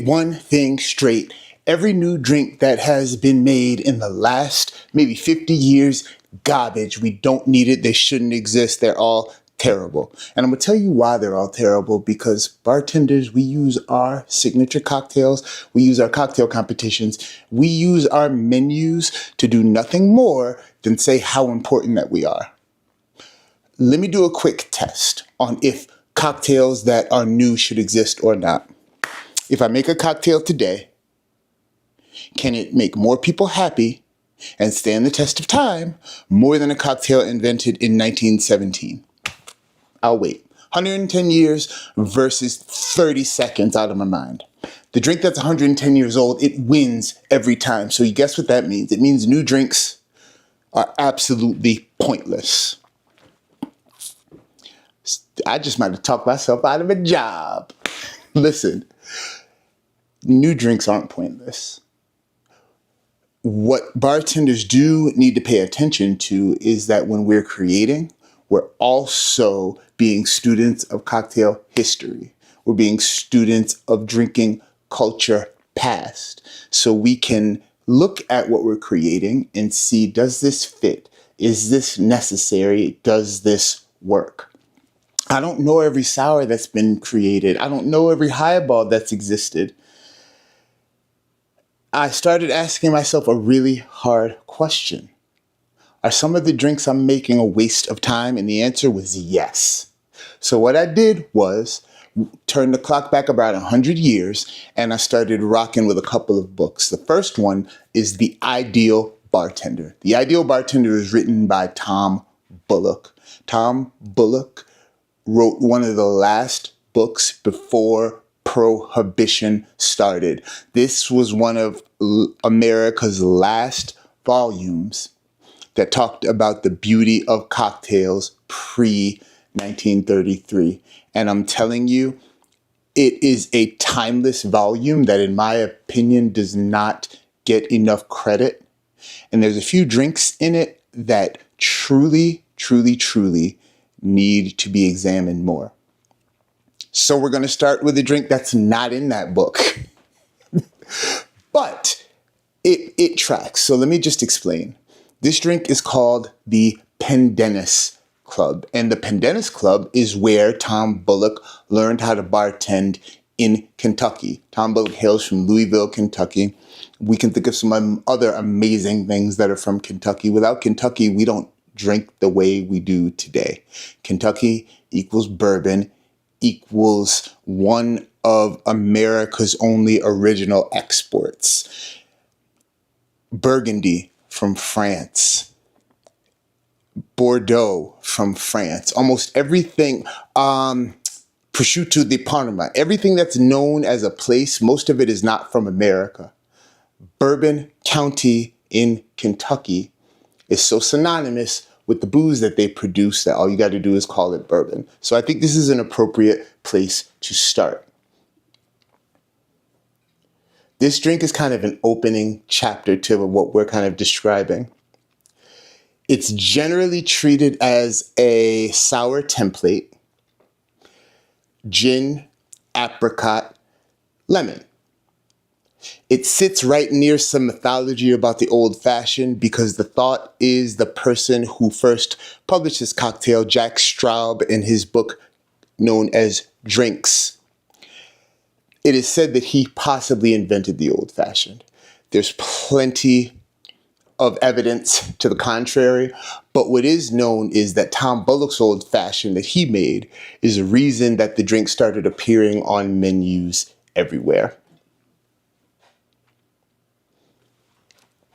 one thing straight. Every new drink that has been made in the last maybe 50 years, garbage. We don't need it. They shouldn't exist. They're all terrible. And I'm going to tell you why they're all terrible, because bartenders, we use our signature cocktails. We use our cocktail competitions. We use our menus to do nothing more than say how important that we are. Let me do a quick test on if cocktails that are new should exist or not. If I make a cocktail today, can it make more people happy and stand the test of time more than a cocktail invented in 1917? I'll wait. 110 years versus 30 seconds out of my mind. The drink that's 110 years old, it wins every time. So you guess what that means? It means new drinks are absolutely pointless. I just might have talked myself out of a job. Listen, new drinks aren't pointless. What bartenders do need to pay attention to is that when we're creating, we're also being students of cocktail history. We're being students of drinking culture past. So we can look at what we're creating and see, does this fit? Is this necessary? Does this work? I don't know every sour that's been created. I don't know every highball that's existed. I started asking myself a really hard question. Are some of the drinks I'm making a waste of time? And the answer was yes. So what I did was turn the clock back about 100 years, and I started rocking with a couple of books. The first one is The Ideal Bartender. The Ideal Bartender is written by Tom Bullock. Tom Bullock wrote one of the last books before Prohibition started. This was one of America's last volumes that talked about the beauty of cocktails pre-1933. And I'm telling you, it is a timeless volume that, in my opinion, does not get enough credit. And there's a few drinks in it that truly, truly, truly need to be examined more. So we're going to start with a drink that's not in that book. But it tracks. So let me just explain. This drink is called the Pendennis Club. And the Pendennis Club is where Tom Bullock learned how to bartend in Kentucky. Tom Bullock hails from Louisville, Kentucky. We can think of some other amazing things that are from Kentucky. Without Kentucky, we don't drink the way we do today. Kentucky equals bourbon, equals one of America's only original exports. Burgundy from France. Bordeaux from France. Almost everything, prosciutto di Parma, everything that's known as a place, most of it is not from America. Bourbon County in Kentucky is so synonymous with the booze that they produce that all you got to do is call it bourbon. So I think this is an appropriate place to start. This drink is kind of an opening chapter to what we're kind of describing. It's generally treated as a sour template: gin, apricot, lemon. It sits right near some mythology about the old fashioned, because the thought is the person who first published this cocktail, Jack Straub, in his book known as Drinks. It is said that he possibly invented the old fashioned. There's plenty of evidence to the contrary, but what is known is that Tom Bullock's old fashioned that he made is a reason that the drink started appearing on menus everywhere.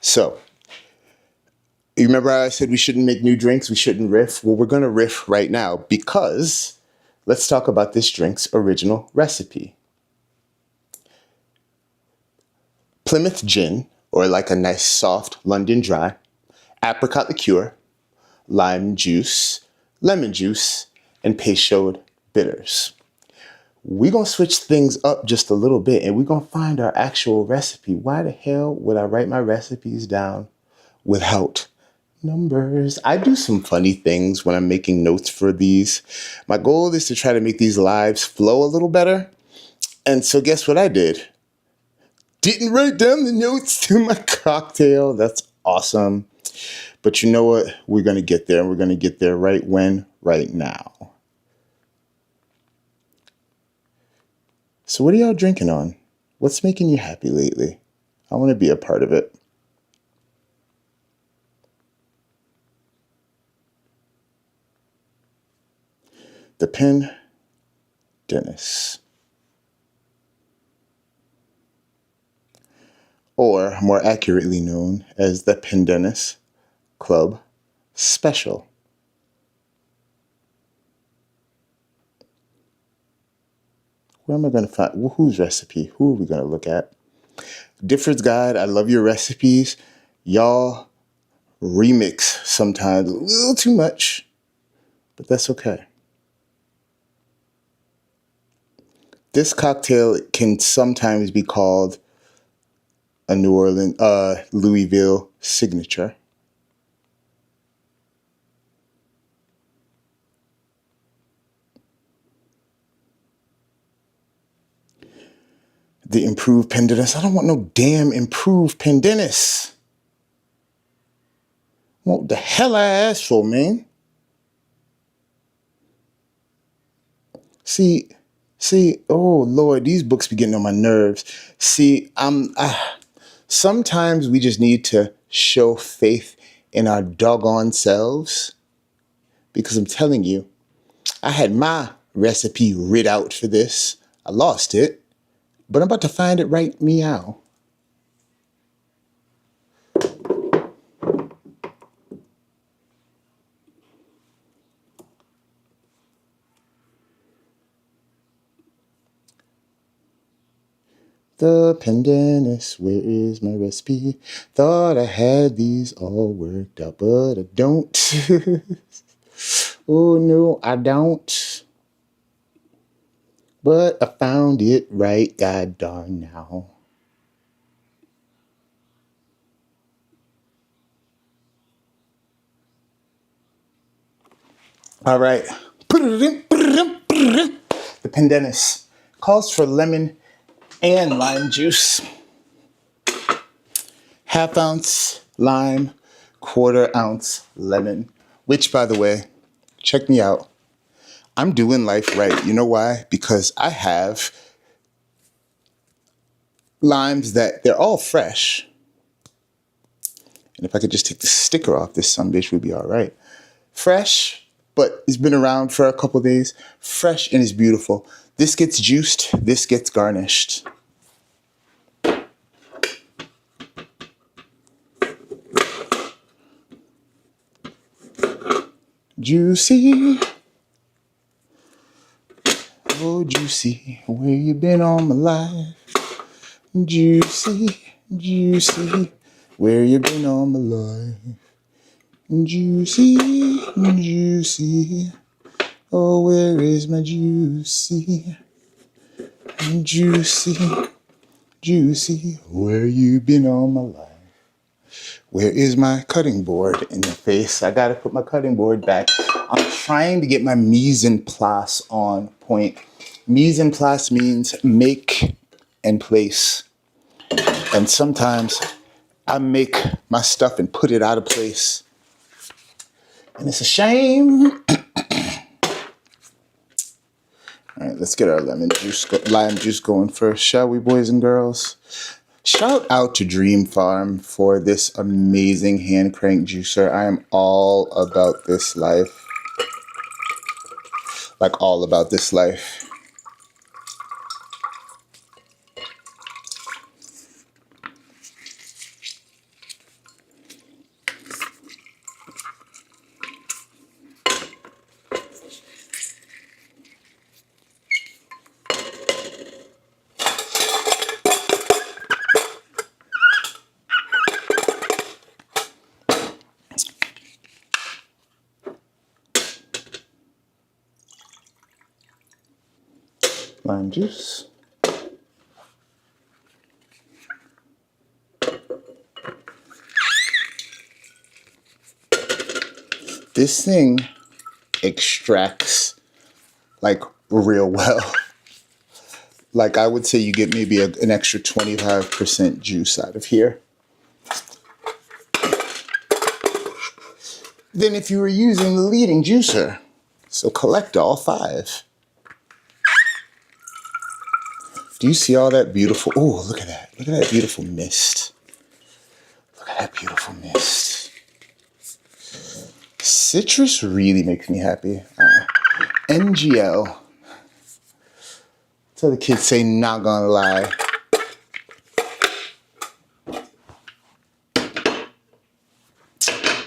So, you remember how I said we shouldn't make new drinks, we shouldn't riff? Well, we're going to riff right now, because let's talk about this drink's original recipe. Plymouth gin, or like a nice soft London dry, apricot liqueur, lime juice, lemon juice, and Peychaud bitters. We're going to switch things up just a little bit, and we're going to find our actual recipe. Why the hell would I write my recipes down without numbers? I do some funny things when I'm making notes for these. My goal is to try to make these lives flow a little better. And so guess what I did? didn't write down the notes to my cocktail. That's awesome. But you know what? We're going to get there. And we're going to get there right when, right now. So what are y'all drinking on? What's making you happy lately? I want to be a part of it. The Pen Dennis. Or more accurately known as the Pendennis Club Special. Where am I going to find, whose recipe? Who are we going to look at? Difford's Guide, I love your recipes. Y'all remix sometimes a little too much, but that's okay. This cocktail can sometimes be called a Louisville signature. The improved Pendennis. I don't want no damn improved Pendennis. What the hell I asked for, man? See, oh Lord, these books be getting on my nerves. See, sometimes we just need to show faith in our doggone selves. Because I'm telling you, I had my recipe writ out for this. I lost it, but I'm about to find it right meow. The Pendennis, where is my recipe? Thought I had these all worked out, but I don't. Oh no, I don't. But I found it right, god darn now. All right. The Pendennis calls for lemon and lime juice. Half ounce lime, quarter ounce lemon. Which, by the way, check me out. I'm doing life right. You know why? Because I have limes that they're all fresh. And if I could just take the sticker off, this sumbitch would be all right. Fresh, but it's been around for a couple days. Fresh and it's beautiful. This gets juiced. This gets garnished. Juicy. Oh, juicy. Where you been all my life? Juicy, juicy. Where you been all my life? Juicy, juicy. Oh, where is my juicy? Juicy, juicy. Where you been all my life? Where is my cutting board in the face? I gotta put my cutting board back. I'm trying to get my mise en place on point. Mise en place means make and place. And sometimes I make my stuff and put it out of place. And it's a shame. All right, let's get our lime juice going first, shall we, boys and girls? Shout out to Dream Farm for this amazing hand crank juicer. I am all about this life. Like all about this life. Lime juice. This thing extracts like real well. Like I would say you get maybe an extra 25% juice out of here. Than if you were using the leading juicer. So collect all 5. Do you see all that beautiful, oh, look at that. Look at that beautiful mist. Look at that beautiful mist. Citrus really makes me happy. NGL. So the kids say, not gonna lie.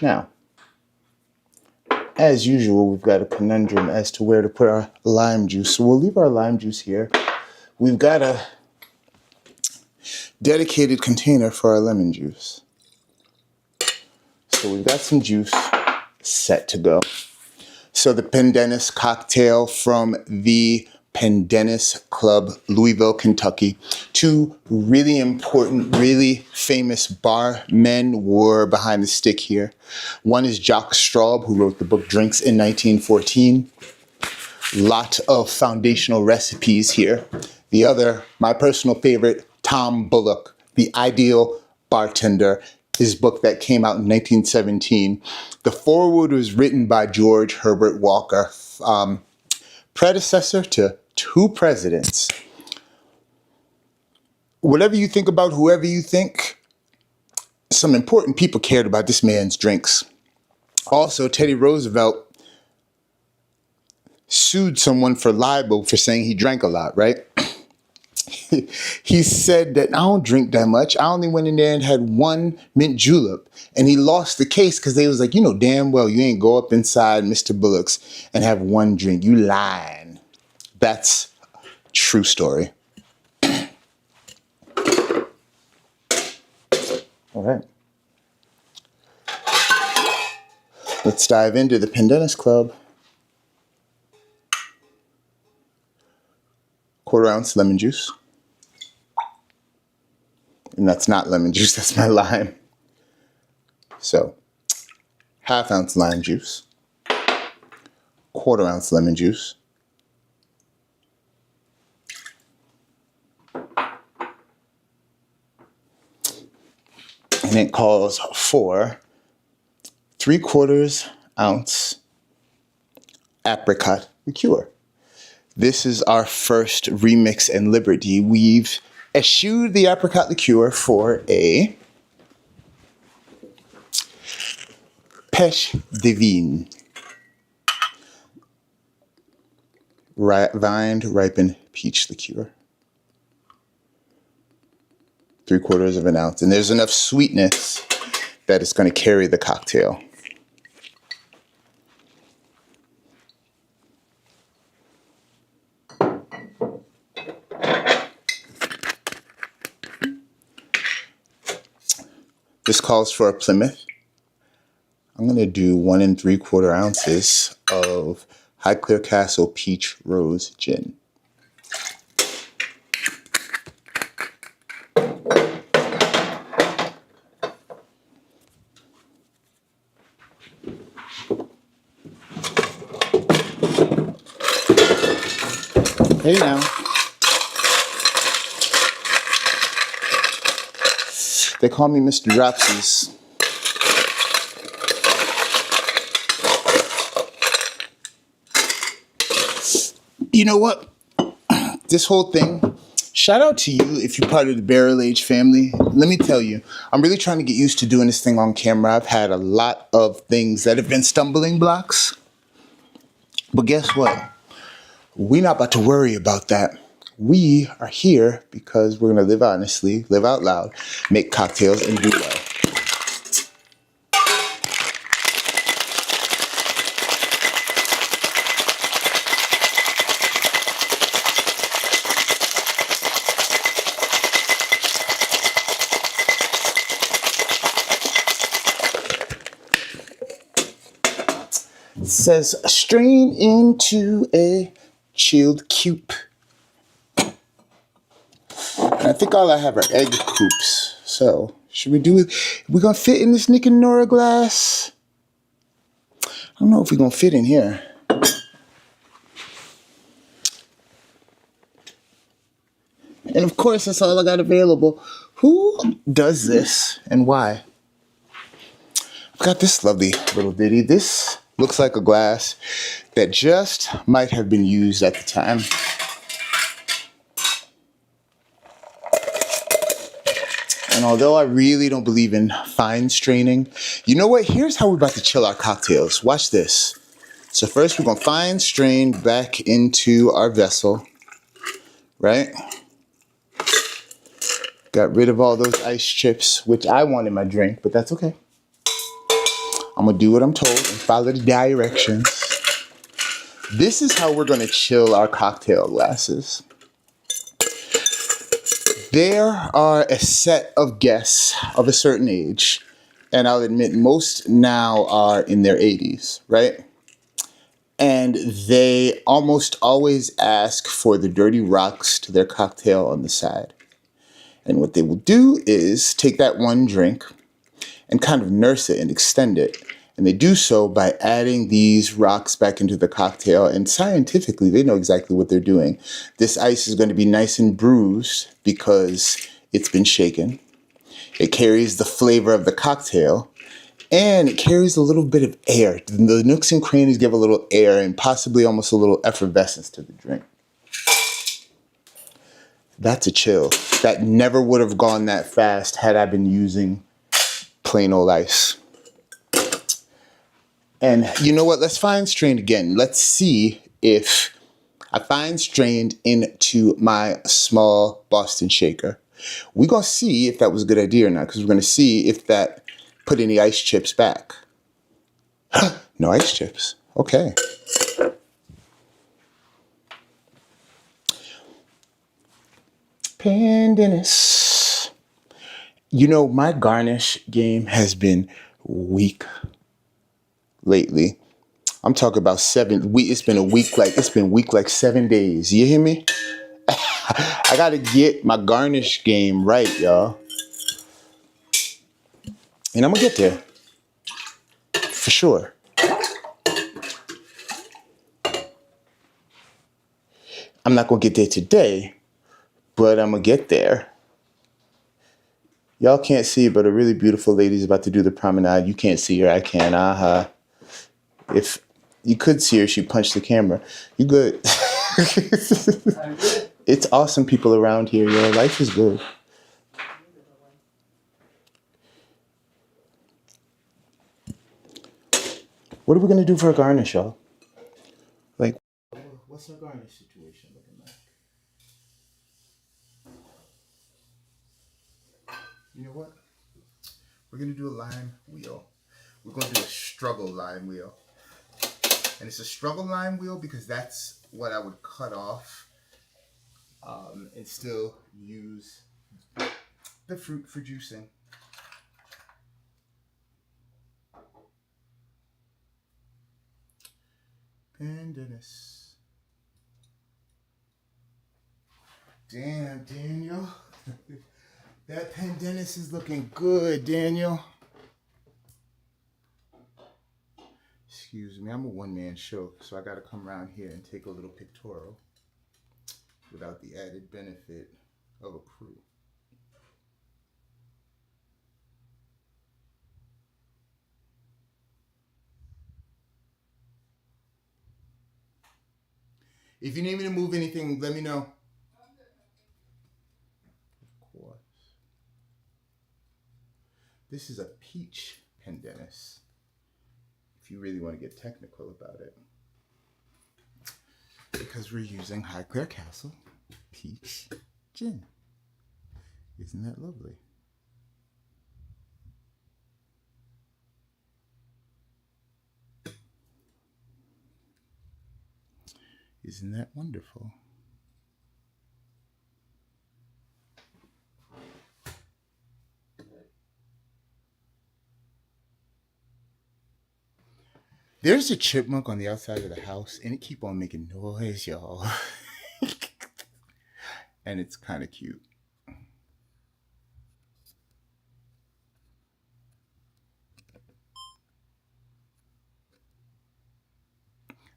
Now, as usual, we've got a conundrum as to where to put our lime juice. So we'll leave our lime juice here. We've got a dedicated container for our lemon juice. So we've got some juice set to go. So the Pendennis cocktail from the Pendennis Club, Louisville, Kentucky. 2 really important, really famous bar men were behind the stick here. One is Jacques Straub, who wrote the book Drinks in 1914. Lot of foundational recipes here. The other, my personal favorite, Tom Bullock, The Ideal Bartender, his book that came out in 1917. The foreword was written by George Herbert Walker, predecessor to 2 presidents. Whatever you think about whoever you think, some important people cared about this man's drinks. Also, Teddy Roosevelt sued someone for libel for saying he drank a lot, right? He said that I don't drink that much. I only went in there and had 1 mint julep. And he lost the case because they was like, you know damn well you ain't go up inside Mr. Bullock's and have 1 drink. You lying. That's true story. All right. Let's dive into the Pendennis Club. 1/4 ounce lemon juice. And that's not lemon juice, that's my lime. So, 1/2 ounce lime juice. 1/4 ounce lemon juice. And it calls for 3/4 ounce apricot liqueur. This is our first remix and liberty. We've eschewed the apricot liqueur for a pêche de vigne. Vined ripened peach liqueur. 3/4 ounce. And there's enough sweetness that it's going to carry the cocktail. This calls for a Plymouth. I'm going to do 1 3/4 ounces of Highclere Castle Peach Rose Gin. Hey now. They call me Mr. Dropsies. You know what? This whole thing, shout out to you if you're part of the Barrel Age family. Let me tell you, I'm really trying to get used to doing this thing on camera. I've had a lot of things that have been stumbling blocks. But guess what? We're not about to worry about that. We are here because we're going to live honestly, live out loud, make cocktails, and do well. It says, strain into a chilled cube. And I think all I have are egg coops. So, should we do it? We're going to fit in this Nick and Nora glass? I don't know if we're going to fit in here. And of course, that's all I got available. Who does this and why? I've got this lovely little ditty. This looks like a glass that just might have been used at the time. And although I really don't believe in fine straining, you know what? Here's how we're about to chill our cocktails. Watch this. So first we're going to fine strain back into our vessel, right? Got rid of all those ice chips, which I want in my drink, but that's okay. I'm going to do what I'm told and follow the directions. This is how we're going to chill our cocktail glasses. There are a set of guests of a certain age, and I'll admit most now are in their 80s, right? And they almost always ask for the dirty rocks to their cocktail on the side. And what they will do is take that one drink and kind of nurse it and extend it. And they do so by adding these rocks back into the cocktail. And scientifically, they know exactly what they're doing. This ice is going to be nice and bruised because it's been shaken. It carries the flavor of the cocktail. And it carries a little bit of air. The nooks and crannies give a little air and possibly almost a little effervescence to the drink. That's a chill. That never would have gone that fast had I been using plain old ice. And you know what? Let's fine strain again. Let's see if I fine strained into my small Boston shaker. We're going to see if that was a good idea or not, because we're going to see if that put any ice chips back. No ice chips. Okay. Pandanus. You know, my garnish game has been weak lately. I'm talking about 7 weeks. It's been weak like 7 days. You hear me? I gotta get my garnish game right, y'all. And I'm gonna get there. For sure. I'm not gonna get there today, but I'm gonna get there. Y'all can't see, but a really beautiful lady's about to do the promenade. You can't see her, I can. If you could see her, she punched the camera. You good? It's awesome people around here, yo. Life is good. What are we gonna do for a garnish, y'all? Like, what's our garnish situation looking like? You know what? We're gonna do a lime wheel. We're gonna do a struggle lime wheel. And it's a struggle lime wheel because that's what I would cut off and still use the fruit for juicing. Pandanus. Damn, Daniel. That pandanus is looking good, Daniel. Excuse me, I'm a one-man show, so I gotta come around here and take a little pictorial without the added benefit of a crew. If you need me to move anything, let me know. Of course. This is a peach pandanus, if you really want to get technical about it. Because we're using Highclere Castle peach gin. Isn't that lovely? Isn't that wonderful? There's a chipmunk on the outside of the house, and it keep on making noise, y'all. And it's kind of cute.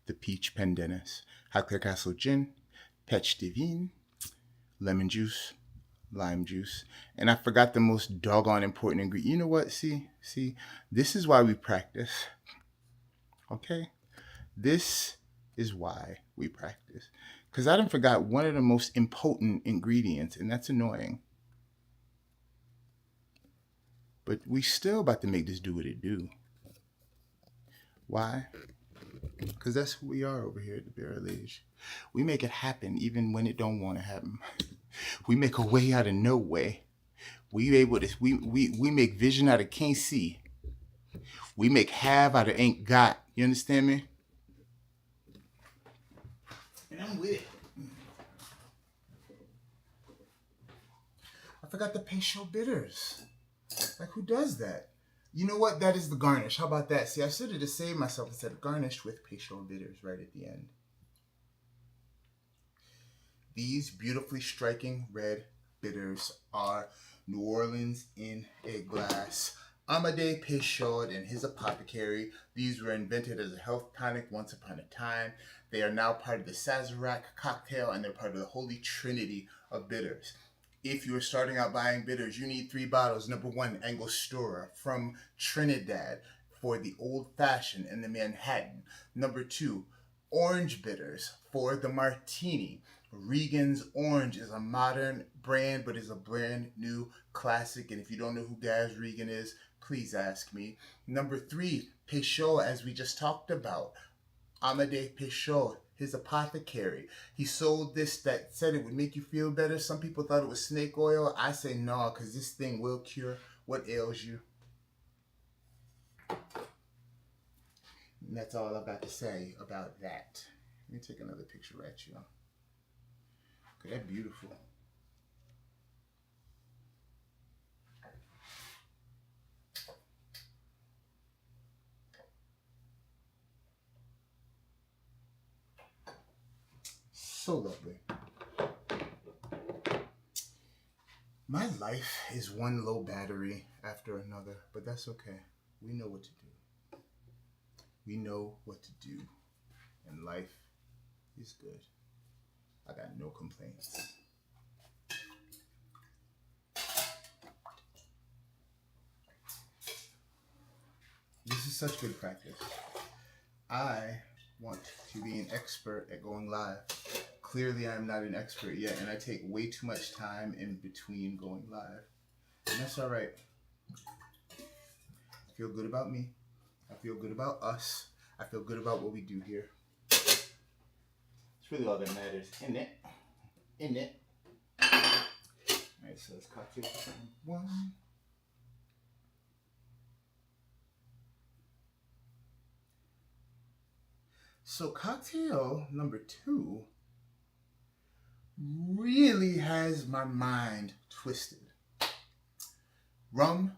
The peach pandanus, Highclere Castle gin, Pech Divine, lemon juice, lime juice, and I forgot the most doggone important ingredient. You know what? See, this is why we practice. Okay, this is why we practice. Cause I done forgot one of the most important ingredients, and that's annoying. But we still about to make this do what it do. Why? Because that's who we are over here at the Barrel Age. We make it happen even when it don't want to happen. We make a way out of no way. We make vision out of can't see. We make have out of ain't got. You understand me? And I'm with it. I forgot the Peychaud bitters. Like, who does that? You know what? That is the garnish. How about that? See, I should have just saved myself and said garnished with Peychaud bitters right at the end. These beautifully striking red bitters are New Orleans in a glass. Amédée Peychaud and his apothecary. These were invented as a health tonic once upon a time. They are now part of the Sazerac cocktail, and they're part of the holy trinity of bitters. If you are starting out buying bitters, you need 3 bottles. Number 1, Angostura from Trinidad for the old fashioned and the Manhattan. Number 2, orange bitters for the martini. Regan's Orange is a modern brand, but is a brand new classic. And if you don't know who Gaz Regan is, please ask me. Number 3, Peychaud, as we just talked about. Amédée Peychaud, his apothecary. He sold this that said it would make you feel better. Some people thought it was snake oil. I say no, because this thing will cure what ails you. And that's all I've got to say about that. Let me take another picture at you. Okay, that's beautiful. So lovely. My life is one low battery after another, but that's okay. We know what to do. We know what to do. And life is good. I got no complaints. This is such good practice. I want to be an expert at going live. Clearly, I'm not an expert yet, and I take way too much time in between going live. And that's all right. I feel good about me. I feel good about us. I feel good about what we do here. It's really all that matters, isn't it? Isn't it? All right, so let's cocktail one. So cocktail number 2 really has my mind twisted. Rum,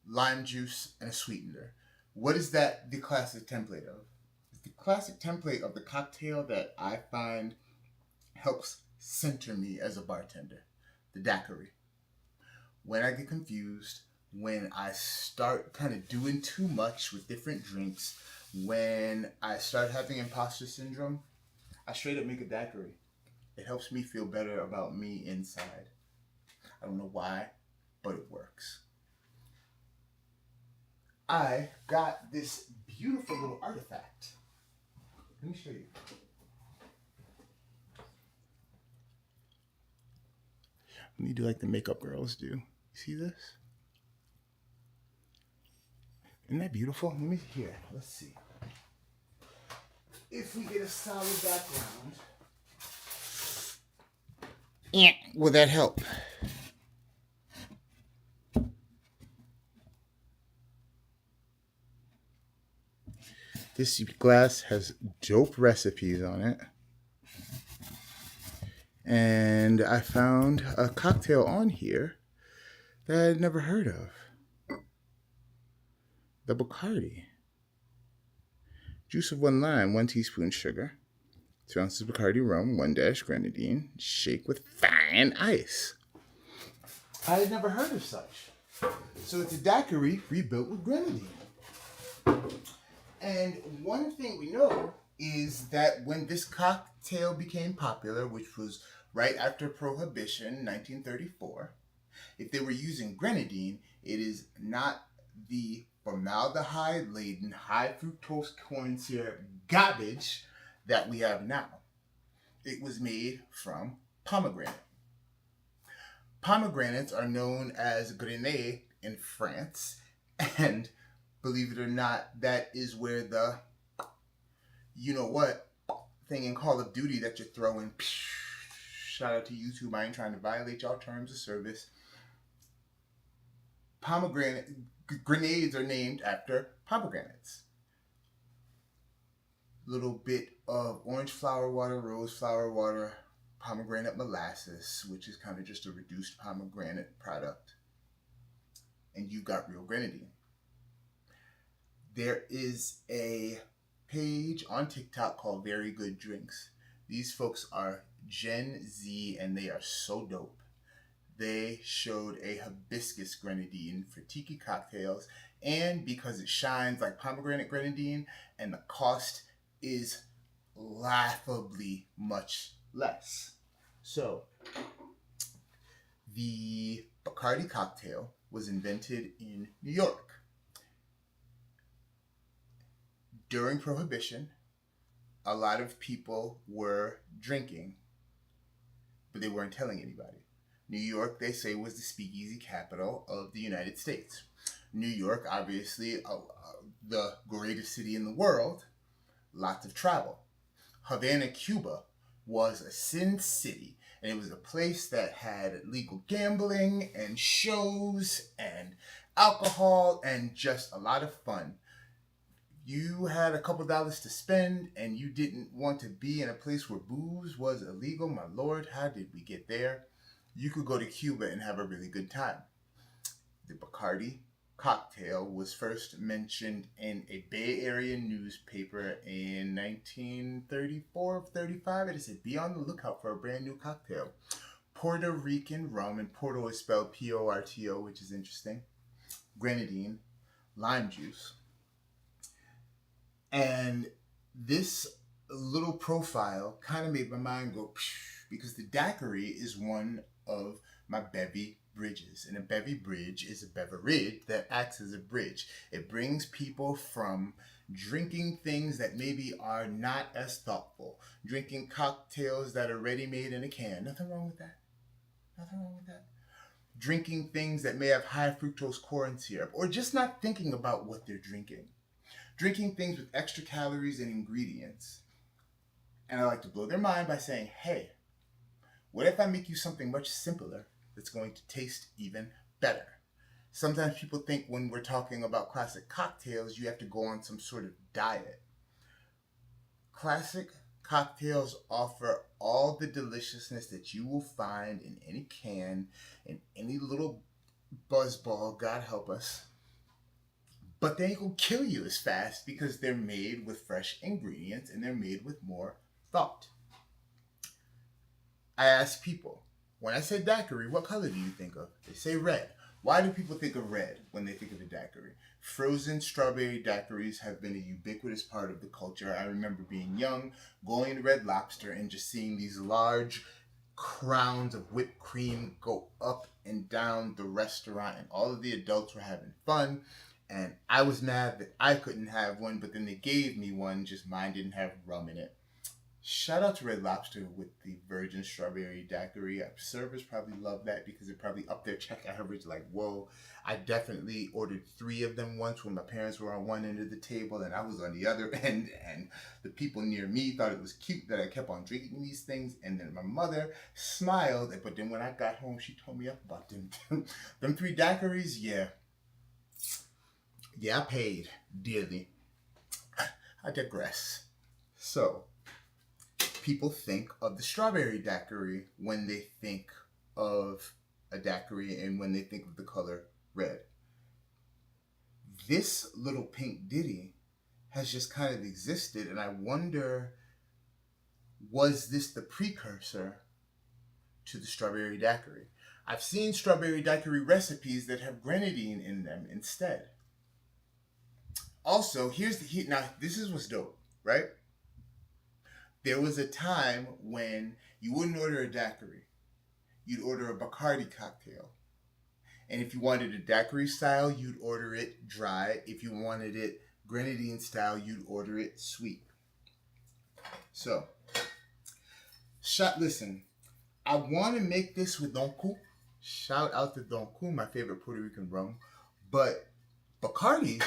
lime juice, and a sweetener. What is that the classic template of? It's the classic template of the cocktail that I find helps center me as a bartender. The daiquiri. When I get confused, when I start kind of doing too much with different drinks, when I start having imposter syndrome, I straight up make a daiquiri. It helps me feel better about me inside. I don't know why, but it works. I got this beautiful little artifact. Let me show you. Let me do like the makeup girls do. You see this? Isn't that beautiful? Let me here. Let's see. If we get a solid background, will that help? This glass has dope recipes on it. And I found a cocktail on here that I had never heard of. The Bacardi. Juice of 1 lime, 1 teaspoon sugar, 2 ounces Bacardi rum, 1 dash grenadine. Shake with fine ice. I had never heard of such. So it's a daiquiri rebuilt with grenadine. And one thing we know is that when this cocktail became popular, which was right after Prohibition, 1934, if they were using grenadine, it is not the formaldehyde-laden high fructose corn syrup garbage that we have now. It was made from pomegranate. Pomegranates are known as grenades in France, and believe it or not, that is where the you know what thing in Call of Duty that you're throwing. Shout out to YouTube. I ain't trying to violate y'all terms of service. Pomegranate grenades are named after pomegranates. Little bit of orange flower water, rose flower water, pomegranate molasses, which is kind of just a reduced pomegranate product, and you got real grenadine. There is a page on TikTok called Very Good Drinks. These folks are Gen Z and they are so dope. They showed a hibiscus grenadine for tiki cocktails, and because it shines like pomegranate grenadine and the cost is laughably much less. So, the Bacardi cocktail was invented in New York. During Prohibition, a lot of people were drinking, but they weren't telling anybody. New York, they say, was the speakeasy capital of the United States. New York, obviously, the greatest city in the world, lots of travel. Havana, Cuba, was a sin city, and it was a place that had legal gambling and shows and alcohol and just a lot of fun. You had a couple dollars to spend and you didn't want to be in a place where booze was illegal. My Lord, how did we get there? You could go to Cuba and have a really good time. The Bacardi cocktail was first mentioned in a Bay Area newspaper in 1934-35. It said, be on the lookout for a brand new cocktail. Puerto Rican rum, and Porto is spelled Porto, which is interesting. Grenadine, lime juice. And this little profile kind of made my mind go because the daiquiri is one of my bevy bridges. And a bevy bridge is a beverage that acts as a bridge. It brings people from drinking things that maybe are not as thoughtful, drinking cocktails that are ready made in a can. Nothing wrong with that. Nothing wrong with that. Drinking things that may have high fructose corn syrup, or just not thinking about what they're drinking. Drinking things with extra calories and ingredients. And I like to blow their mind by saying, hey, what if I make you something much simpler that's going to taste even better? Sometimes people think when we're talking about classic cocktails, you have to go on some sort of diet. Classic cocktails offer all the deliciousness that you will find in any can, in any little buzzball, God help us. But they ain't gonna kill you as fast because they're made with fresh ingredients and they're made with more thought. I ask people, when I say daiquiri, what color do you think of? They say red. Why do people think of red when they think of a daiquiri? Frozen strawberry daiquiris have been a ubiquitous part of the culture. I remember being young, going to Red Lobster and just seeing these large crowns of whipped cream go up and down the restaurant, and all of the adults were having fun. And I was mad that I couldn't have one, but then they gave me one, just mine didn't have rum in it. Shout out to Red Lobster with the virgin strawberry daiquiri. Servers probably love that because it probably upped their check average. Like, whoa, I definitely ordered 3 of them once when my parents were on one end of the table and I was on the other end. And the people near me thought it was cute that I kept on drinking these things. And then my mother smiled. But then when I got home, she told me up about them. Them 3 daiquiris, yeah. Yeah, I paid dearly. I digress. So, people think of the strawberry daiquiri when they think of a daiquiri and when they think of the color red. This little pink ditty has just kind of existed, and I wonder, was this the precursor to the strawberry daiquiri? I've seen strawberry daiquiri recipes that have grenadine in them instead. Also, now this is what's dope, right? There was a time when You wouldn't order a daiquiri. You'd order a Bacardi cocktail. And if you wanted a daiquiri style, you'd order it dry. If you wanted it grenadine style, you'd order it sweet. So, listen, I want to make this with Don Q. Shout out to Don Q, my favorite Puerto Rican rum. But Bacardi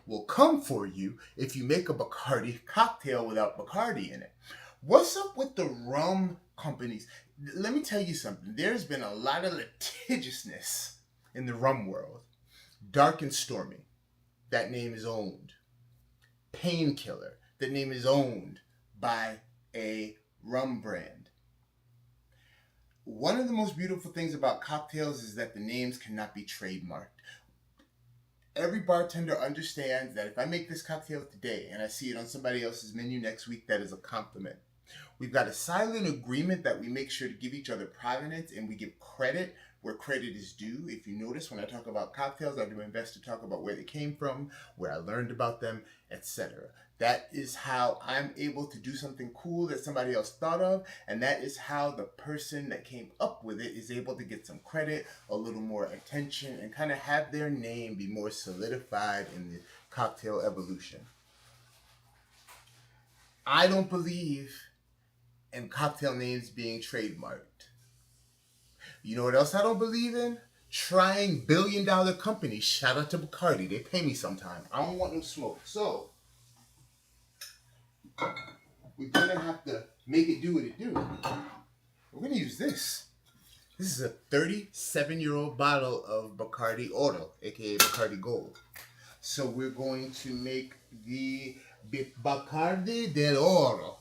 will come for you if you make a Bacardi cocktail without Bacardi in it. What's up with the rum companies? Let me tell you something. There's been a lot of litigiousness in the rum world. Dark and Stormy, that name is owned. Painkiller, that name is owned by a rum brand. One of the most beautiful things about cocktails is that the names cannot be trademarked. Every bartender understands that if I make this cocktail today and I see it on somebody else's menu next week, that is a compliment. We've got a silent agreement that we make sure to give each other provenance and we give credit where credit is due. If you notice, when I talk about cocktails, I do my best to talk about where they came from, where I learned about them, etc. That is how I'm able to do something cool that somebody else thought of, and that is how the person that came up with it is able to get some credit, a little more attention, and kind of have their name be more solidified in the cocktail evolution. I don't believe in cocktail names being trademarked. You know what else I don't believe in? Trying billion-dollar companies. Shout out to Bacardi. They pay me sometime. I don't want no smoke. So, we're going to have to make it do what it do. We're going to use this. This is a 37-year-old bottle of Bacardi Oro, aka Bacardi Gold. So we're going to make the Bacardi del Oro.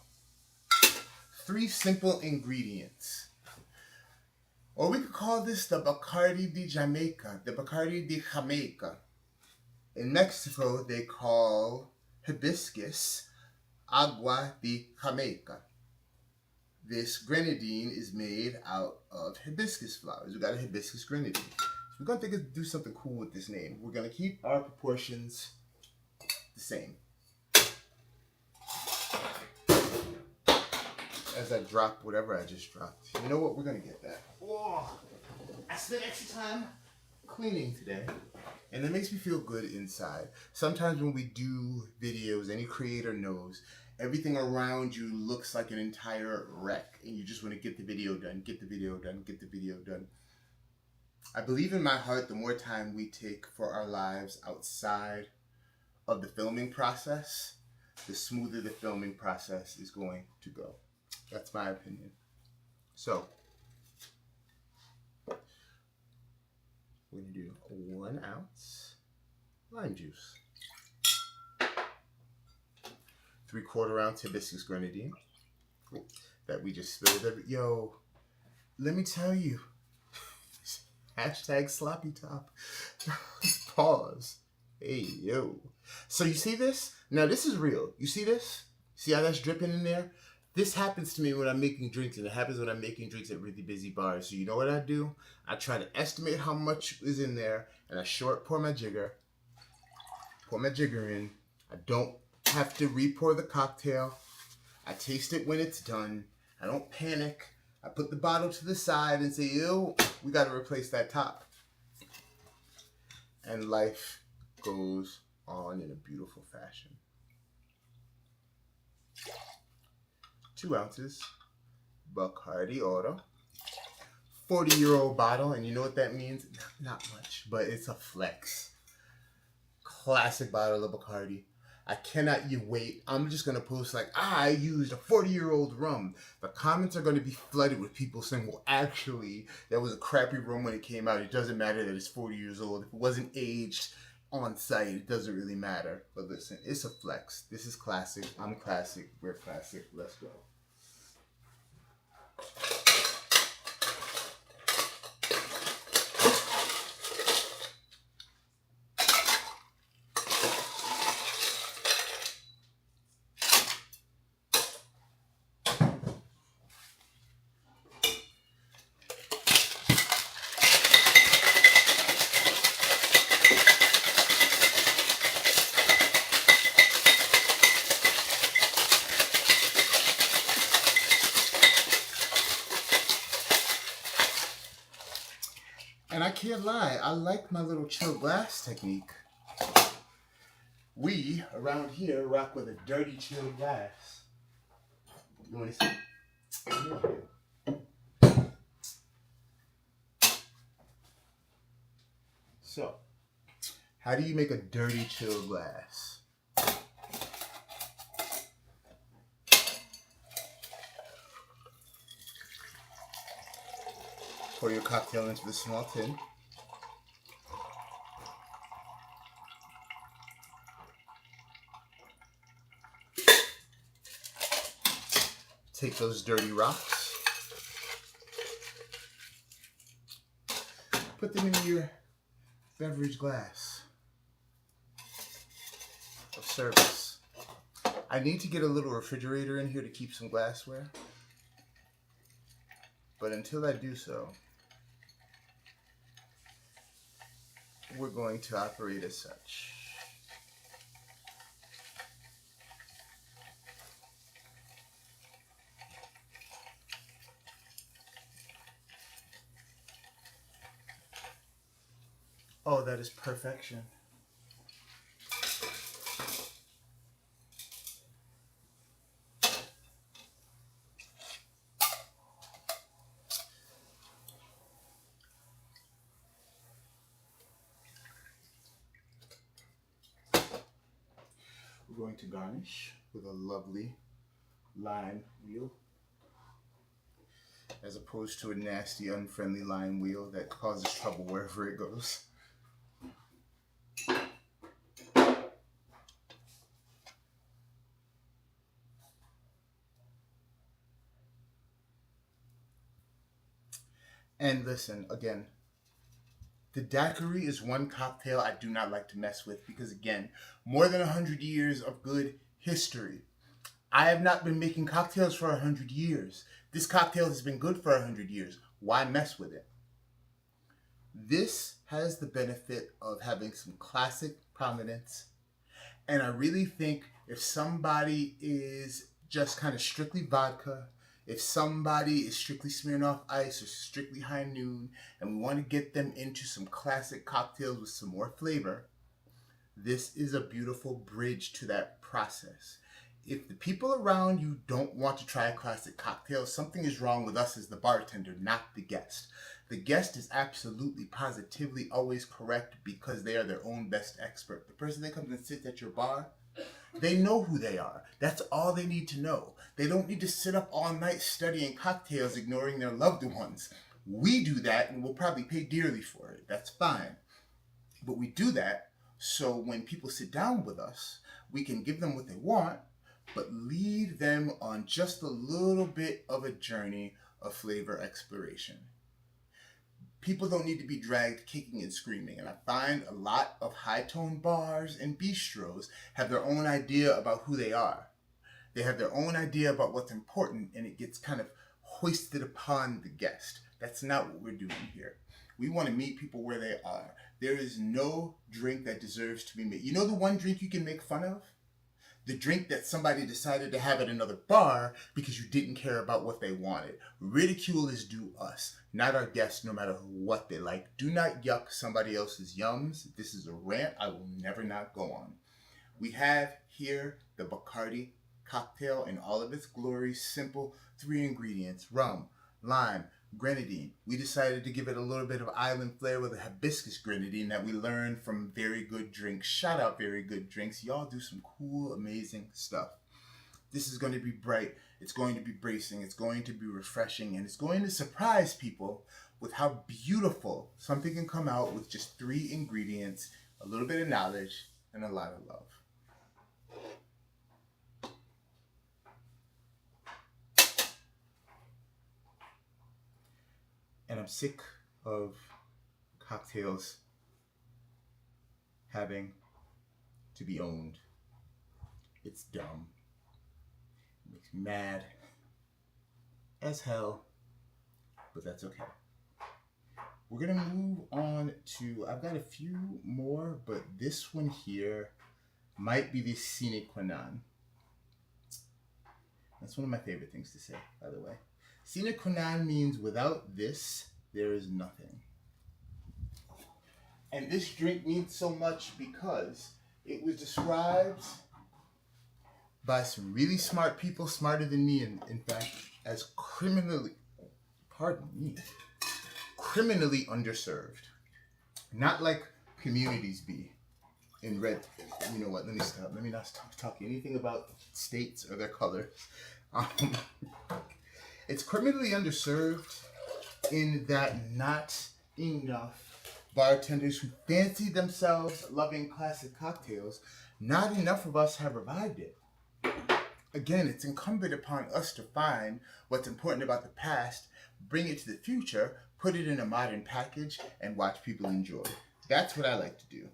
3 simple ingredients. Or we could call this the Bacardi de Jamaica, the Bacardi de Jamaica. In Mexico, they call hibiscus agua de Jamaica. This grenadine is made out of hibiscus flowers. We got a hibiscus grenadine. So we're going to do something cool with this name. We're going to keep our proportions the same. As I drop whatever I just dropped. You know what? We're going to get that. Oh, I spent extra time cleaning today, and it makes me feel good inside. Sometimes when we do videos, any creator knows, everything around you looks like an entire wreck, and you just want to get the video done, get the video done, get the video done. I believe in my heart the more time we take for our lives outside of the filming process, the smoother the filming process is going to go. That's my opinion. So, we're going to do 1 ounce lime juice, 3/4 ounce hibiscus grenadine that we just spilled. Yo, let me tell you, hashtag sloppy top. Pause. Hey, yo. So you see this? Now this is real. You see this? See how that's dripping in there? This happens to me when I'm making drinks, and it happens when I'm making drinks at really busy bars. So you know what I do? I try to estimate how much is in there, and I short pour my jigger. Pour my jigger in. I don't have to re-pour the cocktail. I taste it when it's done. I don't panic. I put the bottle to the side and say, ew, we got to replace that top. And life goes on in a beautiful fashion. 2 ounces Bacardi Oro. 40-year-old bottle, and you know what that means? Not much, but it's a flex. Classic bottle of Bacardi. I cannot wait. I'm just going to post like, I used a 40-year-old rum. The comments are going to be flooded with people saying, well, actually, that was a crappy rum when it came out. It doesn't matter that it's 40 years old. If it wasn't aged on site, it doesn't really matter. But listen, it's a flex. This is classic. I'm classic. We're classic. Let's go. And I can't lie, I like my little chill glass technique. We, around here, rock with a dirty chill glass. You want to see? So, how do you make a dirty chill glass? Pour your cocktail into the small tin. Take those dirty rocks. Put them in your beverage glass of service. I need to get a little refrigerator in here to keep some glassware. But until I do so, we're going to operate as such. Oh, that is perfection. We're going to garnish with a lovely lime wheel, as opposed to a nasty, unfriendly lime wheel that causes trouble wherever it goes. And listen, again, the daiquiri is one cocktail I do not like to mess with because, again, more than 100 years of good history. I have not been making cocktails for 100 years. This cocktail has been good for 100 years. Why mess with it? This has the benefit of having some classic prominence. And I really think if somebody is just kind of strictly vodka, if somebody is strictly Smirnoff Ice or strictly High Noon, and we want to get them into some classic cocktails with some more flavor, this is a beautiful bridge to that process. If the people around you don't want to try a classic cocktail, something is wrong with us as the bartender, not the guest. The guest is absolutely, positively always correct because they are their own best expert. The person that comes and sits at your bar, they know who they are. That's all they need to know. They don't need to sit up all night studying cocktails, ignoring their loved ones. We do that and we'll probably pay dearly for it. That's fine. But we do that so when people sit down with us, we can give them what they want, but lead them on just a little bit of a journey of flavor exploration. People don't need to be dragged kicking and screaming, and I find a lot of high-tone bars and bistros have their own idea about who they are. They have their own idea about what's important, and it gets kind of hoisted upon the guest. That's not what we're doing here. We want to meet people where they are. There is no drink that deserves to be made. You know the one drink you can make fun of? The drink that somebody decided to have at another bar because you didn't care about what they wanted. Ridicule is due us, not our guests, no matter what they like. Do not yuck somebody else's yums. This is a rant I will never not go on. We have here the Bacardi cocktail in all of its glory. Simple 3 ingredients: rum, lime, grenadine. We decided to give it a little bit of island flair with a hibiscus grenadine that we learned from Very Good Drinks. Shout out Very Good Drinks. Y'all do some cool, amazing stuff. This is going to be bright. It's going to be bracing. It's going to be refreshing. And it's going to surprise people with how beautiful something can come out with just 3 ingredients, a little bit of knowledge, and a lot of love. And I'm sick of cocktails having to be owned. It's dumb. It makes me mad as hell, but that's okay. We're gonna move on to, I've got a few more, but this one here might be the sine qua non. That's one of my favorite things to say, by the way. Sine qua non means without this, there is nothing. And this drink means so much because it was described by some really smart people, smarter than me, in fact, as pardon me, criminally underserved. Not like communities be in red. You know what? Let me stop. Let me not talk anything about states or their colors. Um, it's criminally underserved in that not enough bartenders who fancy themselves loving classic cocktails, not enough of us have revived it. Again, it's incumbent upon us to find what's important about the past, bring it to the future, put it in a modern package, and watch people enjoy. That's what I like to do.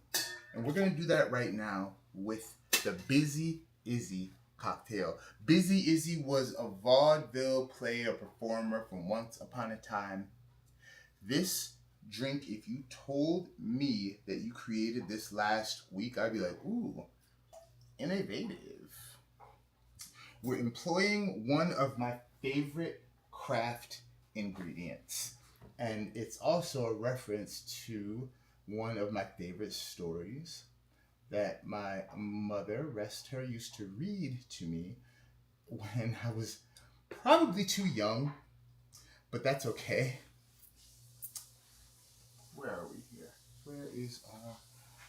And we're going to do that right now with the Busy Izzy cocktail. Busy Izzy was a vaudeville player, performer from once upon a time. This drink, if you told me that you created this last week, I'd be like, ooh, innovative. We're employing one of my favorite craft ingredients. And it's also a reference to one of my favorite stories that my mother, rest her, used to read to me when I was probably too young, but that's okay. Where are we here? Where is our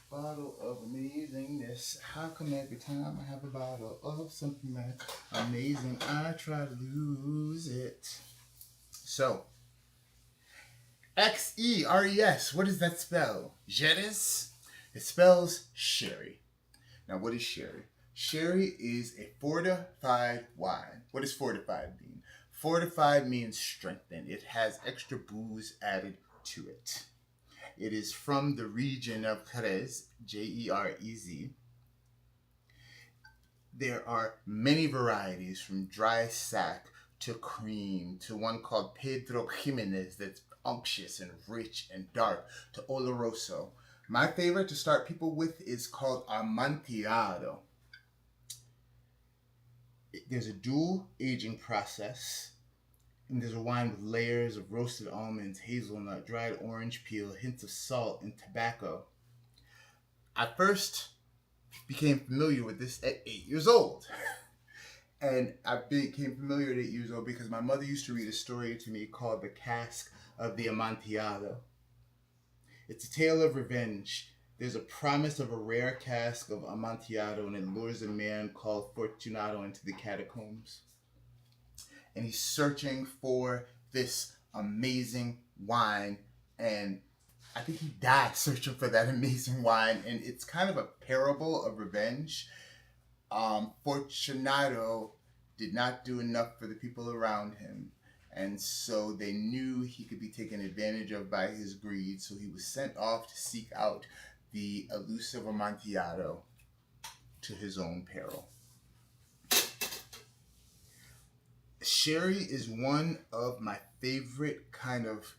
bottle of amazingness? How come every time I have a bottle of something like amazing, I try to lose it? So, Xeres, what does that spell? Jeres? It spells sherry. Now, what is sherry? Sherry is a fortified wine. What does fortified mean? Fortified means strengthened. It has extra booze added to it. It is from the region of Jerez, Jerez. There are many varieties, from dry sack to cream to one called Pedro Jimenez that's unctuous and rich and dark, to Oloroso. My favorite to start people with is called Amontillado. There's a dual aging process. And there's a wine with layers of roasted almonds, hazelnut, dried orange peel, hints of salt, and tobacco. I first became familiar with this at 8 years old. And I became familiar at 8 years old because my mother used to read a story to me called The Cask of the Amontillado. It's a tale of revenge. There's a promise of a rare cask of Amontillado, and it lures a man called Fortunato into the catacombs. And he's searching for this amazing wine, and I think he died searching for that amazing wine, and it's kind of a parable of revenge. Fortunato did not do enough for the people around him, and so they knew he could be taken advantage of by his greed, so he was sent off to seek out the elusive Amontillado to his own peril. Sherry is one of my favorite kind of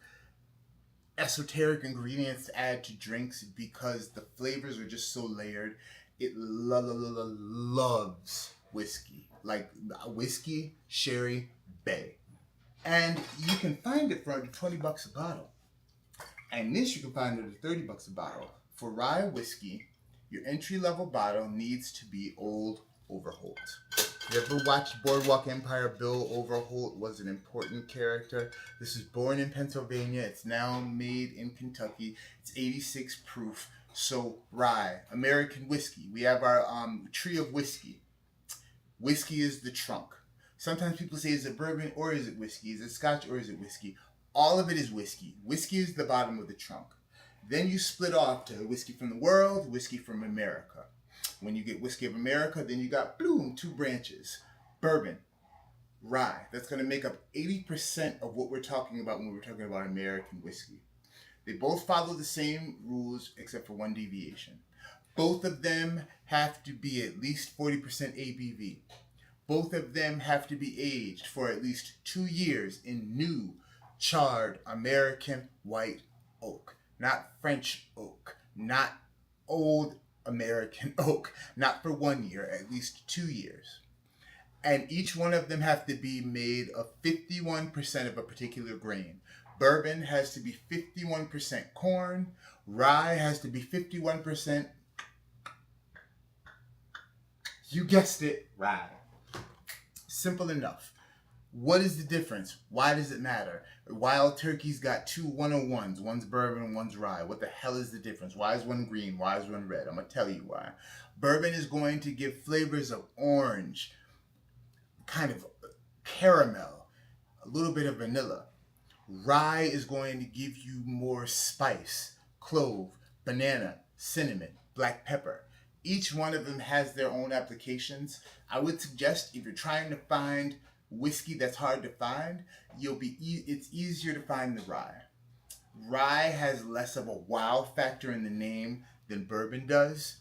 esoteric ingredients to add to drinks because the flavors are just so layered. It loves whiskey. Like whiskey, sherry, bay. And you can find it for under $20 a bottle. And this you can find under $30 a bottle. For rye whiskey, your entry-level bottle needs to be Old Overholt. You ever watched Boardwalk Empire? Bill Overholt was an important character. This is born in Pennsylvania. It's now made in Kentucky. It's 86 proof. So rye, American whiskey. We have our tree of whiskey. Whiskey is the trunk. Sometimes people say, is it bourbon or is it whiskey? Is it scotch or is it whiskey? All of it is whiskey. Whiskey is the bottom of the trunk. Then you split off to whiskey from the world, whiskey from America. When you get whiskey of America, then you got, boom, 2 branches. Bourbon, rye. That's going to make up 80% of what we're talking about when we're talking about American whiskey. They both follow the same rules except for one deviation. Both of them have to be at least 40% ABV. Both of them have to be aged for at least 2 years in new, charred American white oak. Not French oak. Not old American oak. Not for 1 year, at least 2 years. And each one of them have to be made of 51% of a particular grain. Bourbon has to be 51% corn. Rye has to be 51%, you guessed it, rye. Simple enough. What is the difference? Why does it matter? Wild Turkey's got two 101s. One's bourbon, one's rye. What the hell is the difference? Why is one green? Why is one red? I'm going to tell you why. Bourbon is going to give flavors of orange, kind of caramel, a little bit of vanilla. Rye is going to give you more spice, clove, banana, cinnamon, black pepper. Each one of them has their own applications. I would suggest if you're trying to find whiskey that's hard to find, it's easier to find the rye. Rye has less of a wow factor in the name than bourbon does.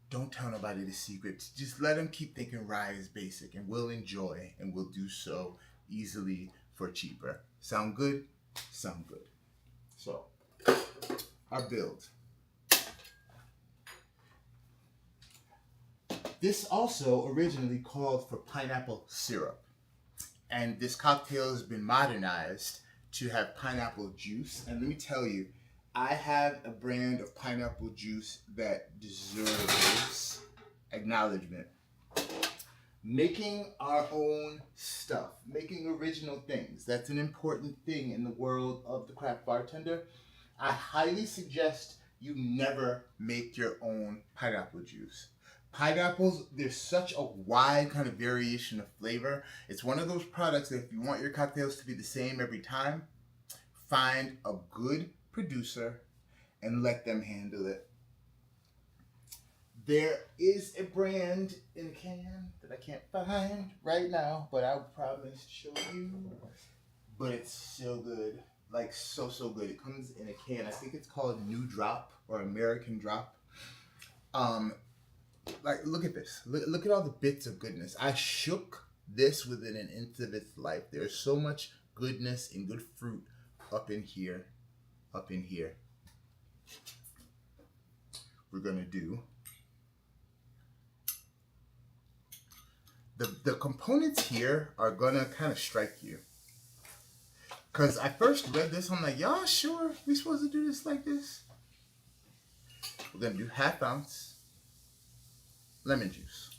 Don't tell nobody the secret. Just let them keep thinking rye is basic, and we'll enjoy, and we'll do so easily for cheaper. Sound good? Sound good. So, our build. This also originally called for pineapple syrup. And this cocktail has been modernized to have pineapple juice. And let me tell you, I have a brand of pineapple juice that deserves acknowledgement. Making our own stuff, making original things, that's an important thing in the world of the craft bartender. I highly suggest you never make your own pineapple juice. Pineapples, there's such a wide kind of variation of flavor. It's one of those products that if you want your cocktails to be the same every time, find a good producer and let them handle it. There is a brand in a can that I can't find right now, but I'll promise to show you. But it's so good. Like so good. It comes in a can. I think it's called New Drop or American Drop. Like, look at this. Look at all the bits of goodness. I shook this within an inch of its life. There's so much goodness and good fruit up in here. Up in here. We're going to do. The components here are going to kind of strike you. Because I first read this, I'm like, y'all sure we supposed to do this like this? We're going to do 1/2 ounce lemon juice,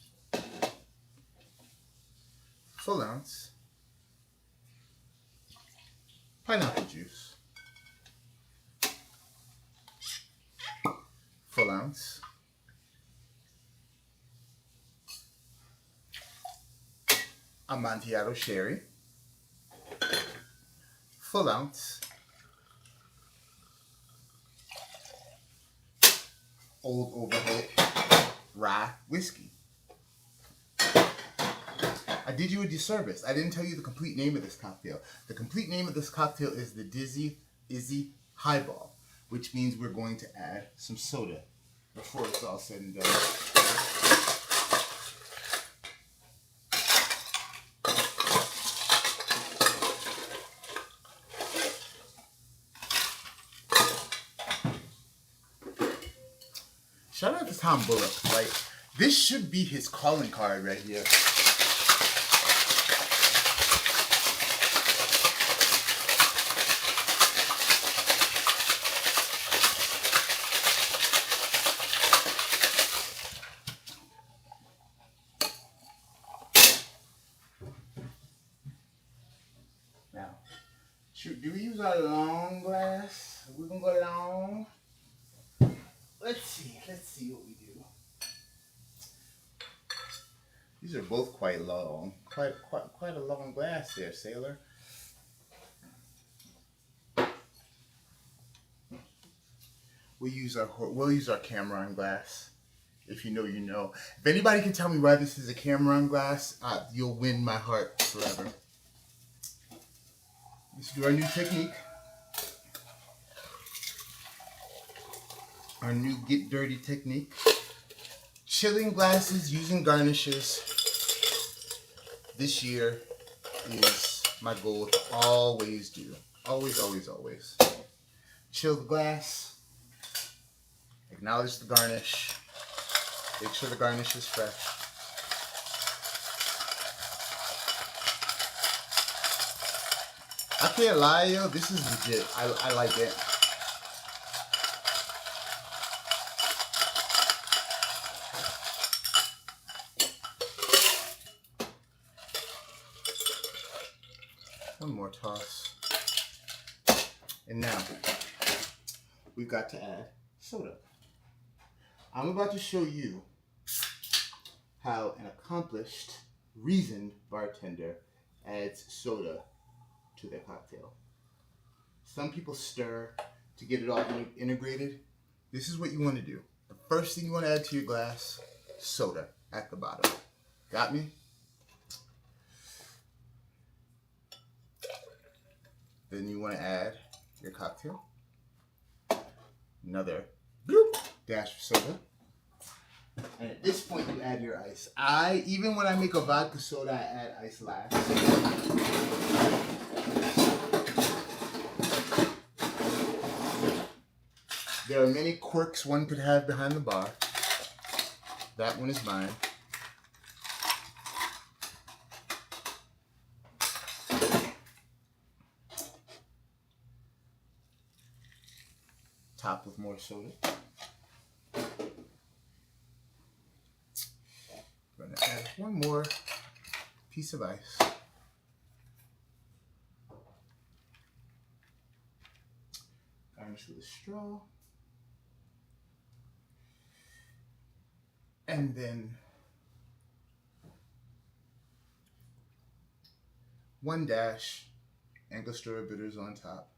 full ounce pineapple juice, full ounce Amontillado sherry, full ounce Old Overhead rye whiskey. I did you a disservice. I didn't tell you the complete name of this cocktail. The complete name of this cocktail is the Dizzy Izzy Highball, which means we're going to add some soda before it's all said and done. Shout out to Tom Bullock. Like, this should be his calling card right here. Now, do we use our long glass? We're gonna go long. Let's see what we do. These are both quite long. Quite a long glass there, sailor. We'll use our Cameron glass. If you know, you know. If anybody can tell me why this is a Cameron glass, you'll win my heart forever. Let's do our new technique. Our new get dirty technique. Chilling glasses using garnishes. This year is my goal to always do. Always, always, always. Chill the glass. Acknowledge the garnish. Make sure the garnish is fresh. I can't lie, yo. This is legit. I like it. One more toss. And now, we've got to add soda. I'm about to show you how an accomplished, reasoned bartender adds soda to their cocktail. Some people stir to get it all integrated. This is what you want to do. The first thing you want to add to your glass, soda at the bottom. Got me? Then you want to add your cocktail. Another bloop, dash of soda. And at this point, you add your ice. Even when I make a vodka soda, I add ice last. There are many quirks one could have behind the bar. That one is mine. Top with more soda. I'm going to add one more piece of ice. Garnish with a straw. And then one dash Angostura bitters on top.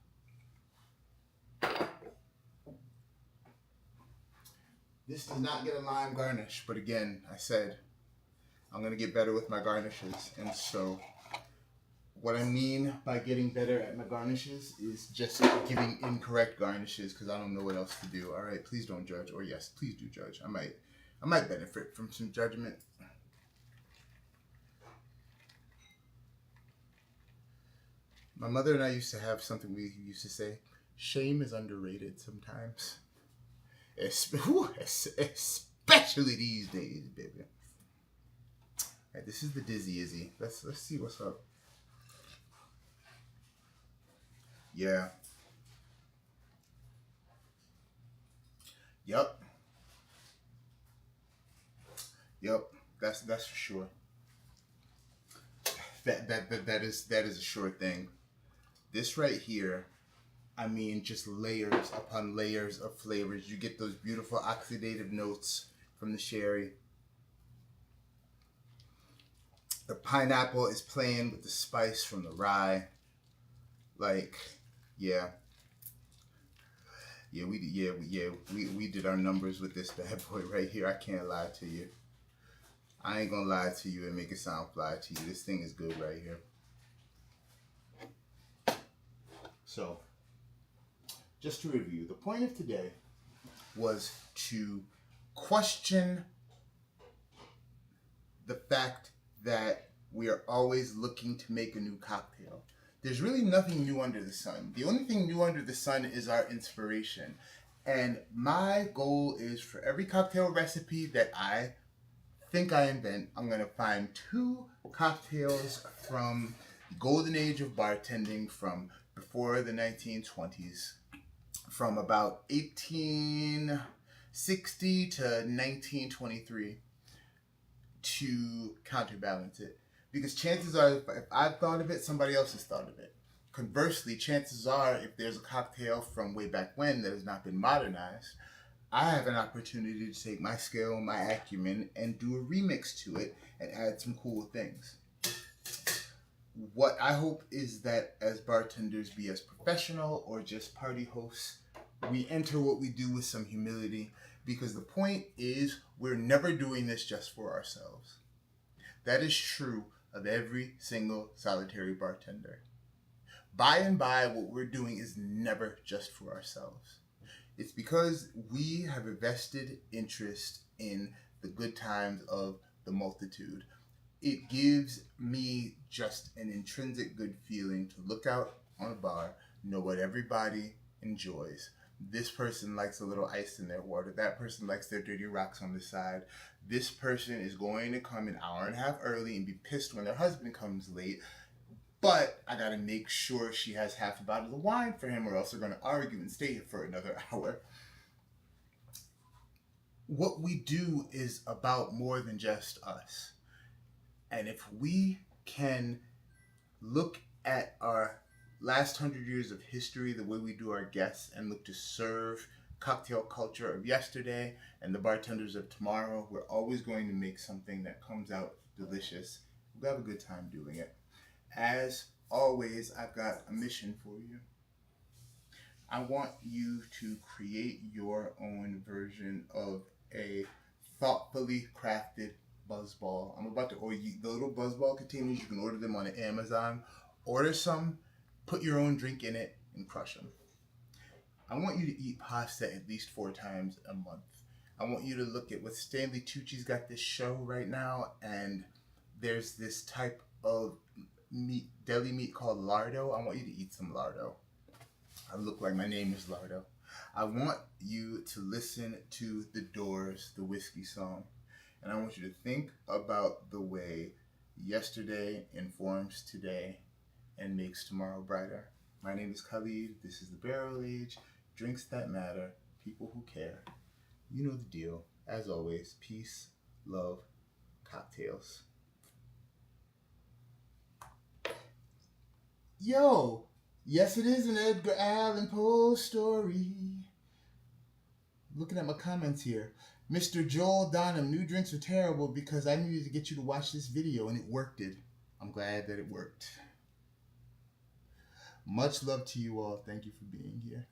This does not get a lime garnish, but again, I said I'm going to get better with my garnishes. And so what I mean by getting better at my garnishes is just giving incorrect garnishes because I don't know what else to do. All right, please don't judge. Or yes, please do judge. I might benefit from some judgment. My mother and I used to have something we used to say, shame is underrated sometimes. Especially these days, baby. Right, this is the Dizzy Izzy. Let's see what's up. Yeah. Yep. That's for sure. That is a sure thing. This right here, I mean, just layers upon layers of flavors. You get those beautiful oxidative notes from the sherry. The pineapple is playing with the spice from the rye. Like, yeah. We did our numbers with this bad boy right here. I can't lie to you. I ain't gonna lie to you and make it sound fly to you. This thing is good right here. So, just to review, the point of today was to question the fact that we are always looking to make a new cocktail. There's really nothing new under the sun. The only thing new under the sun is our inspiration. And my goal is for every cocktail recipe that I think I invent, I'm going to find 2 cocktails from the golden age of bartending from before the 1920s, from about 1860 to 1923 to counterbalance it. Because chances are, if I've thought of it, somebody else has thought of it. Conversely, chances are, if there's a cocktail from way back when that has not been modernized, I have an opportunity to take my skill, my acumen, and do a remix to it and add some cool things. What I hope is that as bartenders, be as professional or just party hosts, we enter what we do with some humility, because the point is we're never doing this just for ourselves. That is true of every single solitary bartender. By and by, what we're doing is never just for ourselves. It's because we have a vested interest in the good times of the multitude. It gives me just an intrinsic good feeling to look out on a bar, know what everybody enjoys. This person likes a little ice in their water. That person likes their dirty rocks on the side. This person is going to come an hour and a half early and be pissed when their husband comes late. But I gotta make sure she has half a bottle of wine for him, or else we're gonna argue and stay here for another hour. What we do is about more than just us. And if we can look at our last 100 years of history, the way we do our guests, and look to serve cocktail culture of yesterday and the bartenders of tomorrow, we're always going to make something that comes out delicious. We'll have a good time doing it. As always, I've got a mission for you. I want you to create your own version of a thoughtfully crafted buzzball. I'm about to order you the little buzzball containers. You can order them on Amazon. Order some, put your own drink in it, and crush them. I want you to eat pasta at least 4 times a month. I want you to look at what Stanley Tucci's got this show right now, and there's this type of meat, deli meat called lardo. I want you to eat some lardo. I look like my name is Lardo. I want you to listen to The Doors, the whiskey song. And I want you to think about the way yesterday informs today and makes tomorrow brighter. My name is Khalid. This is The Barrel Age. Drinks that matter. People who care. You know the deal. As always, peace, love, cocktails. Yo! Yes, it is an Edgar Allan Poe story. Looking at my comments here. Mr. Joel Donham, new drinks are terrible because I needed to get you to watch this video and it worked. I'm glad that it worked. Much love to you all. Thank you for being here.